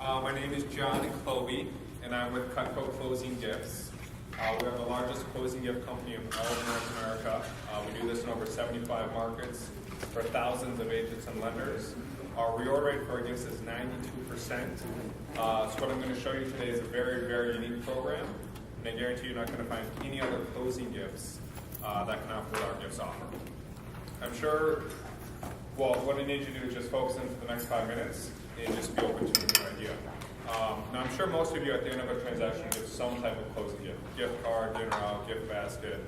My name is John Klobe, and I'm with Cutco Closing Gifts. We have the largest closing gift company in all of North America. We do this in over 75 markets for thousands of agents and lenders. Our reorder rate for our gifts is 92%. So what I'm going to show you today is a very, very unique program, and I guarantee you're not going to find any other closing gifts that can offer what our gifts offer. I'm sure, well, what I need you to do is just focus in for the next 5 minutes and just be open to a new idea. Now, I'm sure most of you at the end of a transaction give some type of closing gift. Gift card, dinner out, gift basket.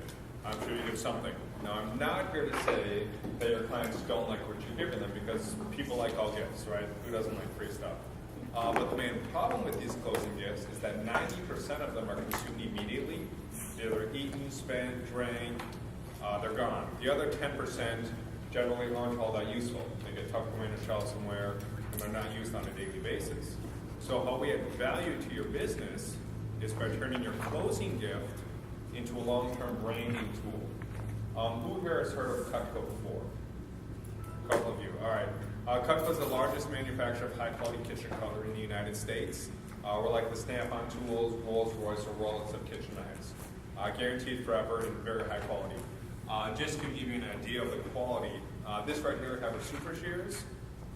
I'm sure you give something. Now, I'm not here to say that your clients don't like what you're giving them, because people like all gifts, right? Who doesn't like free stuff? But the main problem with these closing gifts is that 90% of them are consumed immediately. They're eaten, spent, drank, they're gone. The other 10% generally aren't all that useful. They get tucked away in a shelf somewhere, and they're not used on a daily basis. So how we add value to your business is by turning your closing gift into a long-term branding tool. Who here has heard of Cutco before? A couple of you. All right. Cutco is the largest manufacturer of high-quality kitchen cutlery in the United States. We're like the Snap-on tools, Rolls-Royce, or Rolex of kitchen knives. Guaranteed forever and very high quality. Just to give you an idea of the quality, this right here I have a super shears,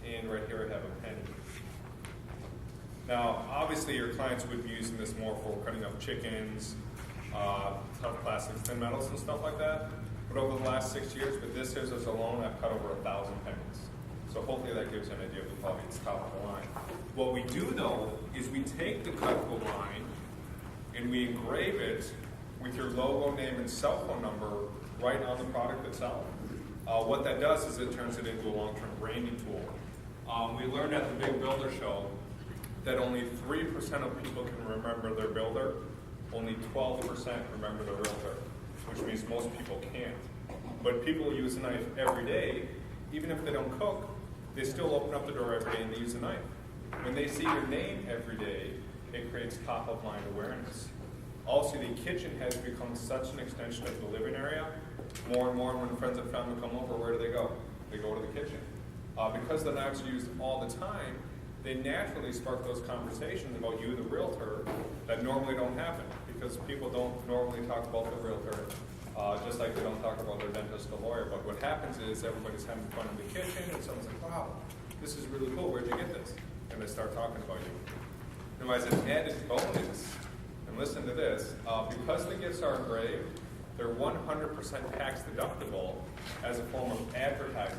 and right here I have a penny. Now, obviously your clients would be using this more for cutting up chickens, tough plastics, thin metals, and stuff like that. But over the last 6 years, with this scissors alone, I've cut over 1,000 pennies. So hopefully that gives you an idea of the quality. It's top of the line. What we do though is we take the Cutco line and we engrave it with your logo, name, and cell phone number right on the product itself. What that does is it turns it into a long-term branding tool. We learned at the Big Builder Show that only 3% of people can remember their builder, only 12% remember their realtor, which means most people can't. But people use a knife every day. Even if they don't cook, they still open up the door every day and they use a knife. When they see your name every day, it creates top-of-mind awareness. Also, the kitchen has become such an extension of the living area. More and more, when friends and family come over, where do they go? They go to the kitchen. Because the knives are used all the time, they naturally spark those conversations about you, the realtor, that normally don't happen, because people don't normally talk about the realtor, just like they don't talk about their dentist or lawyer. But what happens is everybody's having fun in the kitchen, and someone's like, wow, this is really cool, where'd you get this? And they start talking about you. Now, as an added bonus, and listen to this, because the gifts are engraved, they're 100% tax deductible as a form of advertising.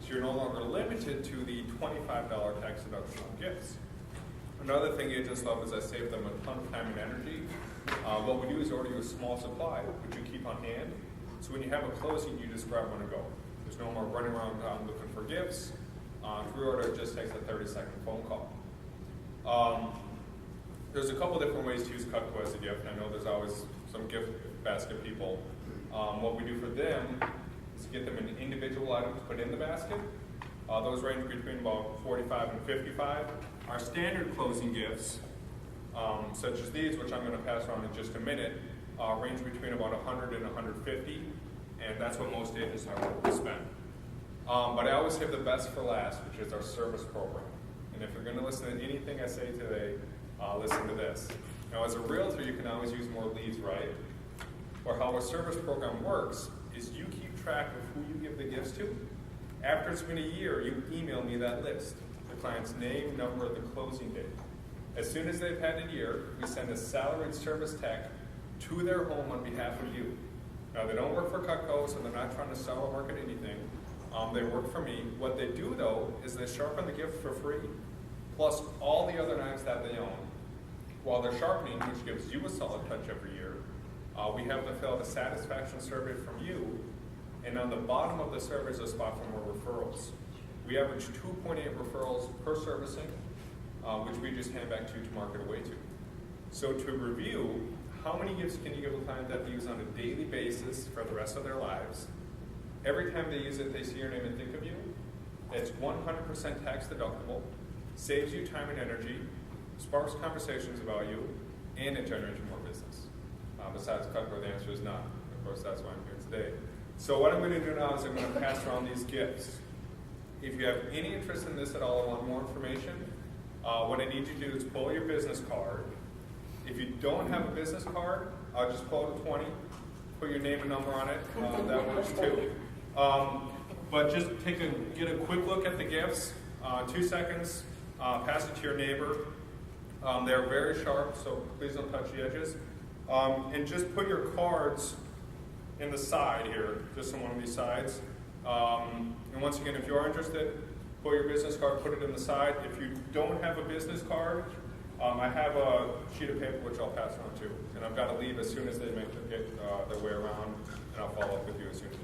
So you're no longer limited to the $25 tax deduction on gifts. Another thing agents love is I save them a ton of time and energy. What we do is order you a small supply, which you keep on hand. So when you have a closing, you just grab one and go. There's no more running around town looking for gifts. Pre-order just takes a 30-second phone call. There's a couple different ways to use Cutco as a gift. I know there's always some gift basket people. What we do for them is get them an individual item to put in the basket. Those range between about $45 and $55. Our standard closing gifts, such as these, which I'm going to pass around in just a minute, range between about $100 and $150, and that's what most agents are willing to spend. But I always save the best for last, which is our service program. And if you're going to listen to anything I say today, listen to this. Now, as a realtor, you can always use more leads, right? Or how a service program works is you keep track of who you give the gifts to. After it's been a year, you email me that list, the client's name, number, the closing date. As soon as they've had a year, we send a salaried service tech to their home on behalf of you. Now, they don't work for Cutco, so they're not trying to sell or market anything. They work for me. What they do, though, is they sharpen the gift for free, plus all the other knives that they own. While they're sharpening, which gives you a solid touch every year, we have them fill out a satisfaction survey from you, and on the bottom of the survey is a spot for more referrals. We average 2.8 referrals per servicing, which we just hand back to you to market away to. So to review, how many gifts can you give a client that they use on a daily basis for the rest of their lives? Every time they use it, they see your name and think of you. It's 100% tax deductible, saves you time and energy, sparks conversations about you, and it generates more business. Besides Cutco, the answer is not. Of course, that's why I'm here today. So what I'm going to do now is I'm going to pass around these gifts. If you have any interest in this at all or want more information, What I need you to do is pull your business card. If you don't have a business card, I'll just pull out a 20, put your name and number on it. That works too. But just get a quick look at the gifts, 2 seconds, pass it to your neighbor. They're very sharp, so please don't touch the edges. And just put your cards in the side here, just on one of these sides. And once again, if you are interested, pull your business card, put it in the side. If you don't have a business card, I have a sheet of paper which I'll pass on to. And I've got to leave as soon as they get their way around, and I'll follow up with you as soon as